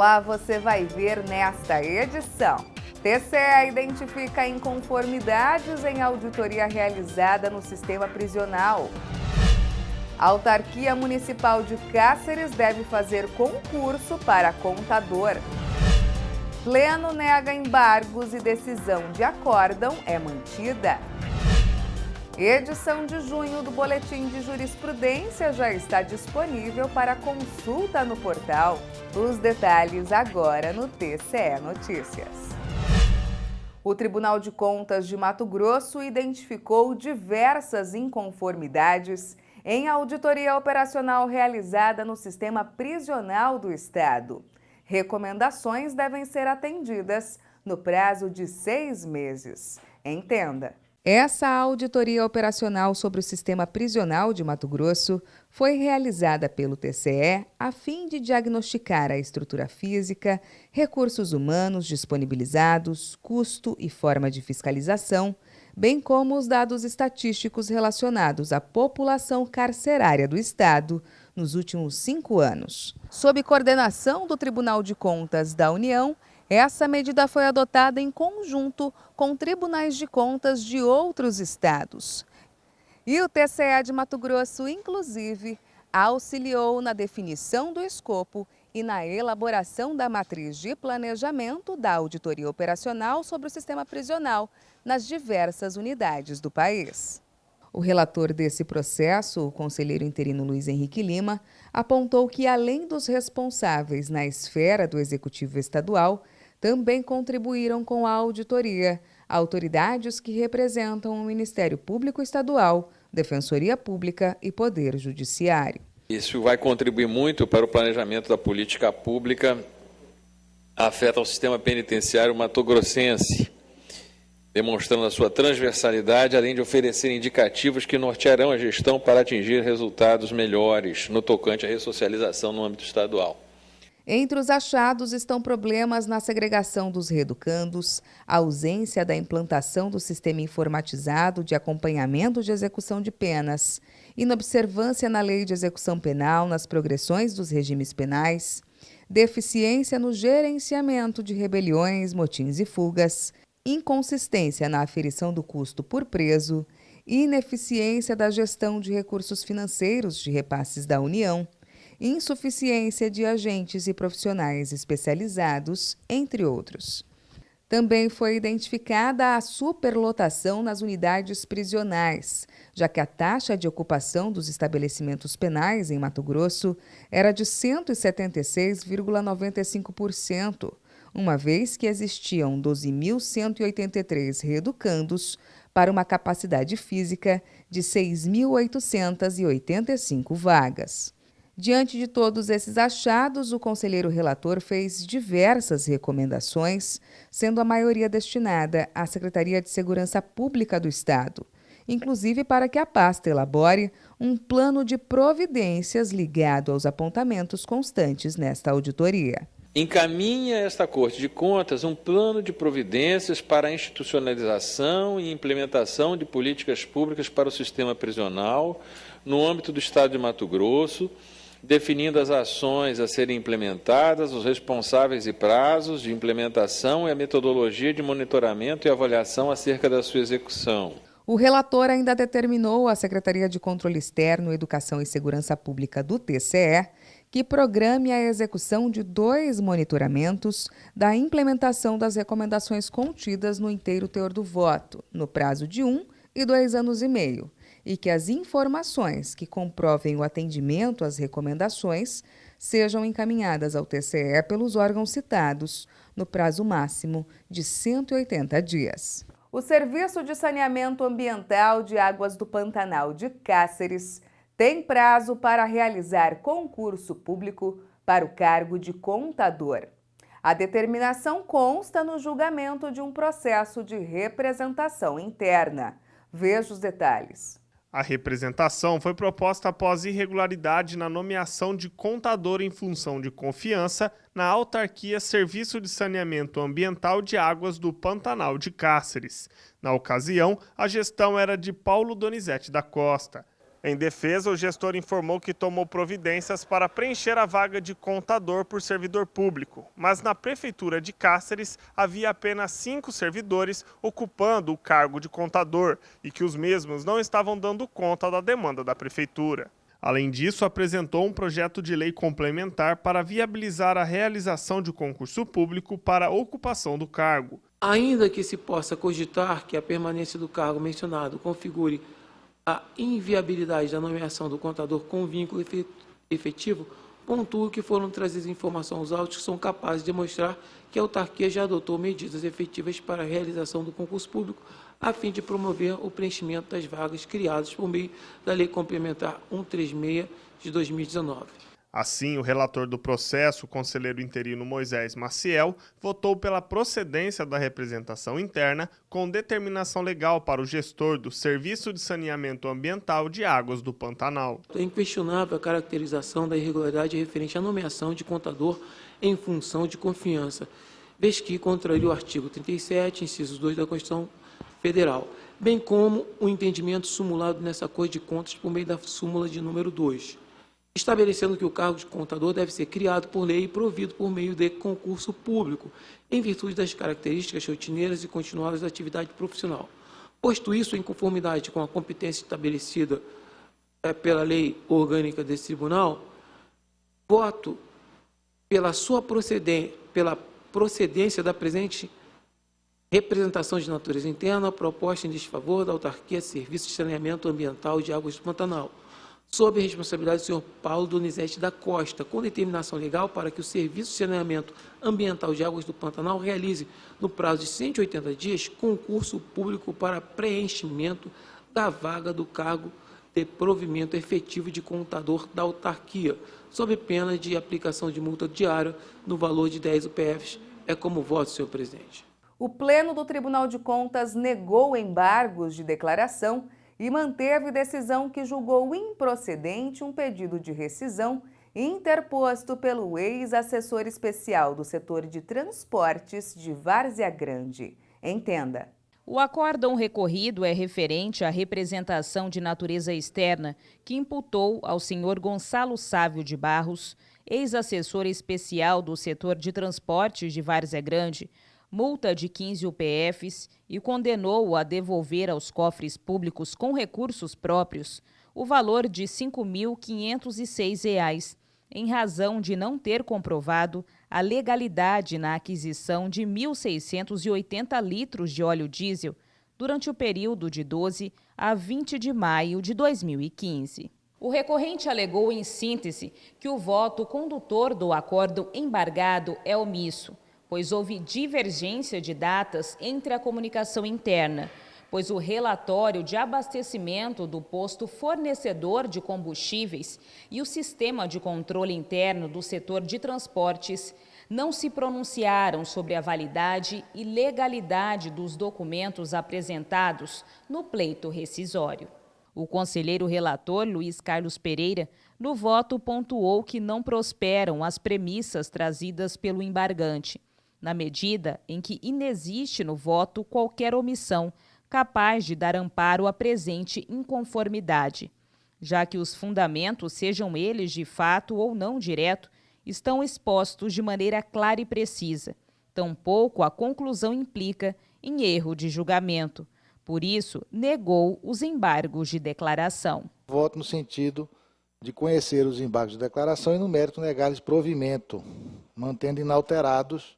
Olá, você vai ver nesta edição. TCE identifica inconformidades em auditoria realizada no sistema prisional. A Autarquia Municipal de Cáceres deve fazer concurso para contador. Pleno nega embargos e decisão de acórdão é mantida. Edição de junho do Boletim de Jurisprudência já está disponível para consulta no portal. Os detalhes agora no TCE Notícias. O Tribunal de Contas de Mato Grosso identificou diversas inconformidades em auditoria operacional realizada no sistema prisional do Estado. Recomendações devem ser atendidas no prazo de 6 meses. Entenda. Essa auditoria operacional sobre o sistema prisional de Mato Grosso foi realizada pelo TCE a fim de diagnosticar a estrutura física, recursos humanos disponibilizados, custo e forma de fiscalização, bem como os dados estatísticos relacionados à população carcerária do Estado nos últimos 5 anos. Sob coordenação do Tribunal de Contas da União, essa medida foi adotada em conjunto com tribunais de contas de outros estados. E o TCE de Mato Grosso, inclusive, auxiliou na definição do escopo e na elaboração da matriz de planejamento da auditoria operacional sobre o sistema prisional nas diversas unidades do país. O relator desse processo, o conselheiro interino Luiz Henrique Lima, apontou que, além dos responsáveis na esfera do Executivo Estadual, também contribuíram com a auditoria autoridades que representam o Ministério Público Estadual, Defensoria Pública e Poder Judiciário. Isso vai contribuir muito para o planejamento da política pública, afeta o sistema penitenciário matogrossense, demonstrando a sua transversalidade, além de oferecer indicativos que nortearão a gestão para atingir resultados melhores no tocante à ressocialização no âmbito estadual. Entre os achados estão problemas na segregação dos reeducandos, a ausência da implantação do sistema informatizado de acompanhamento de execução de penas, inobservância na lei de execução penal nas progressões dos regimes penais, deficiência no gerenciamento de rebeliões, motins e fugas, inconsistência na aferição do custo por preso, ineficiência da gestão de recursos financeiros de repasses da União, insuficiência de agentes e profissionais especializados, entre outros. Também foi identificada a superlotação nas unidades prisionais, já que a taxa de ocupação dos estabelecimentos penais em Mato Grosso era de 176,95%, uma vez que existiam 12.183 reeducandos para uma capacidade física de 6.885 vagas. Diante de todos esses achados, o conselheiro relator fez diversas recomendações, sendo a maioria destinada à Secretaria de Segurança Pública do Estado, inclusive para que a pasta elabore um plano de providências ligado aos apontamentos constantes nesta auditoria. Encaminha esta Corte de Contas um plano de providências para a institucionalização e implementação de políticas públicas para o sistema prisional no âmbito do Estado de Mato Grosso, definindo as ações a serem implementadas, os responsáveis e prazos de implementação e a metodologia de monitoramento e avaliação acerca da sua execução. O relator ainda determinou à Secretaria de Controle Externo, Educação e Segurança Pública do TCE que programe a execução de 2 monitoramentos da implementação das recomendações contidas no inteiro teor do voto, no prazo de 1 e 2 anos e meio, e que as informações que comprovem o atendimento às recomendações sejam encaminhadas ao TCE pelos órgãos citados, no prazo máximo de 180 dias. O Serviço de Saneamento Ambiental de Águas do Pantanal de Cáceres tem prazo para realizar concurso público para o cargo de contador. A determinação consta no julgamento de um processo de representação interna. Veja os detalhes. A representação foi proposta após irregularidade na nomeação de contador em função de confiança na autarquia Serviço de Saneamento Ambiental de Águas do Pantanal de Cáceres. Na ocasião, a gestão era de Paulo Donizete da Costa. Em defesa, o gestor informou que tomou providências para preencher a vaga de contador por servidor público, mas na Prefeitura de Cáceres havia apenas 5 servidores ocupando o cargo de contador e que os mesmos não estavam dando conta da demanda da Prefeitura. Além disso, apresentou um projeto de lei complementar para viabilizar a realização de concurso público para a ocupação do cargo. Ainda que se possa cogitar que a permanência do cargo mencionado configure a inviabilidade da nomeação do contador com vínculo efetivo, pontuo que foram trazidas informações aos autos que são capazes de demonstrar que a autarquia já adotou medidas efetivas para a realização do concurso público, a fim de promover o preenchimento das vagas criadas por meio da Lei Complementar 136 de 2019. Assim, o relator do processo, o conselheiro interino Moisés Maciel, votou pela procedência da representação interna com determinação legal para o gestor do Serviço de Saneamento Ambiental de Águas do Pantanal. É inquestionável a caracterização da irregularidade referente à nomeação de contador em função de confiança, vez que contraria o artigo 37, inciso 2 da Constituição Federal, bem como o entendimento sumulado nessa Corte de Contas por meio da súmula de número 2. Estabelecendo que o cargo de contador deve ser criado por lei e provido por meio de concurso público, em virtude das características rotineiras e continuadas da atividade profissional. Posto isso, em conformidade com a competência estabelecida pela lei orgânica desse tribunal, voto pela procedência da presente representação de natureza interna, proposta em desfavor da autarquia Serviço de Saneamento Ambiental de Águas do Pantanal, sob a responsabilidade do senhor Paulo Donizete da Costa, com determinação legal para que o Serviço de Saneamento Ambiental de Águas do Pantanal realize, no prazo de 180 dias, concurso público para preenchimento da vaga do cargo de provimento efetivo de contador da autarquia, sob pena de aplicação de multa diária no valor de 10 UPFs. É como voto, senhor presidente. O Pleno do Tribunal de Contas negou embargos de declaração e manteve decisão que julgou improcedente um pedido de rescisão interposto pelo ex-assessor especial do setor de transportes de Várzea Grande. Entenda. O acórdão recorrido é referente à representação de natureza externa que imputou ao senhor Gonçalo Sávio de Barros, ex-assessor especial do setor de transportes de Várzea Grande, multa de 15 UPFs e condenou-o a devolver aos cofres públicos com recursos próprios o valor de R$ 5.506, em razão de não ter comprovado a legalidade na aquisição de 1.680 litros de óleo diesel durante o período de 12 a 20 de maio de 2015. O recorrente alegou, em síntese, que o voto condutor do acórdão embargado é omisso, pois houve divergência de datas entre a comunicação interna, pois o relatório de abastecimento do posto fornecedor de combustíveis e o sistema de controle interno do setor de transportes não se pronunciaram sobre a validade e legalidade dos documentos apresentados no pleito rescisório. O conselheiro relator, Luiz Carlos Pereira, no voto pontuou que não prosperam as premissas trazidas pelo embargante, na medida em que inexiste no voto qualquer omissão capaz de dar amparo à presente inconformidade, já que os fundamentos, sejam eles de fato ou não direto, estão expostos de maneira clara e precisa. Tampouco a conclusão implica em erro de julgamento. Por isso, negou os embargos de declaração. Voto no sentido de conhecer os embargos de declaração e, no mérito, negar-lhes provimento, mantendo inalterados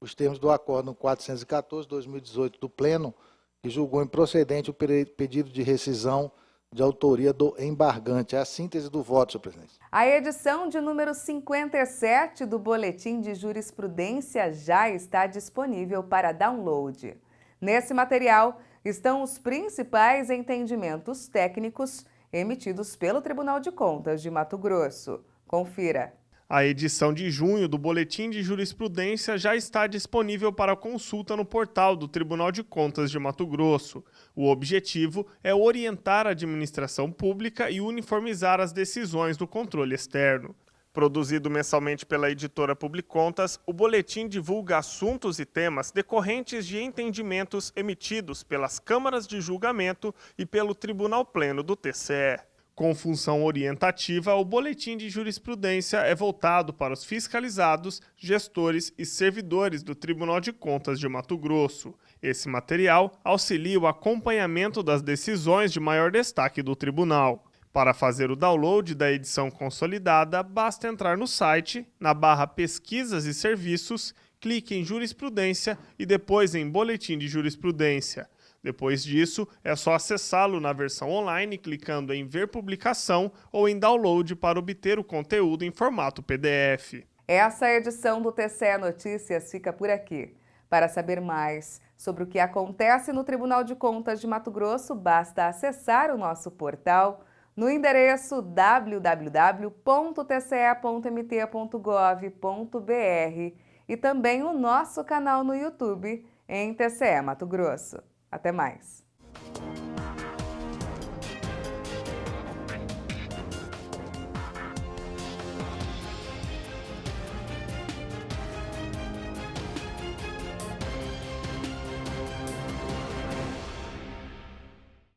os termos do Acórdão 414/2018 do Pleno, que julgou improcedente o pedido de rescisão de autoria do embargante. É a síntese do voto, senhor presidente. A edição de número 57 do Boletim de Jurisprudência já está disponível para download. Nesse material estão os principais entendimentos técnicos emitidos pelo Tribunal de Contas de Mato Grosso. Confira. A edição de junho do Boletim de Jurisprudência já está disponível para consulta no portal do Tribunal de Contas de Mato Grosso. O objetivo é orientar a administração pública e uniformizar as decisões do controle externo. Produzido mensalmente pela editora Publicontas, o boletim divulga assuntos e temas decorrentes de entendimentos emitidos pelas câmaras de julgamento e pelo Tribunal Pleno do TCE. Com função orientativa, o boletim de jurisprudência é voltado para os fiscalizados, gestores e servidores do Tribunal de Contas de Mato Grosso. Esse material auxilia o acompanhamento das decisões de maior destaque do tribunal. Para fazer o download da edição consolidada, basta entrar no site, na barra Pesquisas e Serviços, clique em Jurisprudência e depois em Boletim de Jurisprudência. Depois disso, é só acessá-lo na versão online, clicando em Ver Publicação ou em Download para obter o conteúdo em formato PDF. Essa edição do TCE Notícias fica por aqui. Para saber mais sobre o que acontece no Tribunal de Contas de Mato Grosso, basta acessar o nosso portal no endereço www.tce.mt.gov.br e também o nosso canal no YouTube em TCE Mato Grosso. Até mais!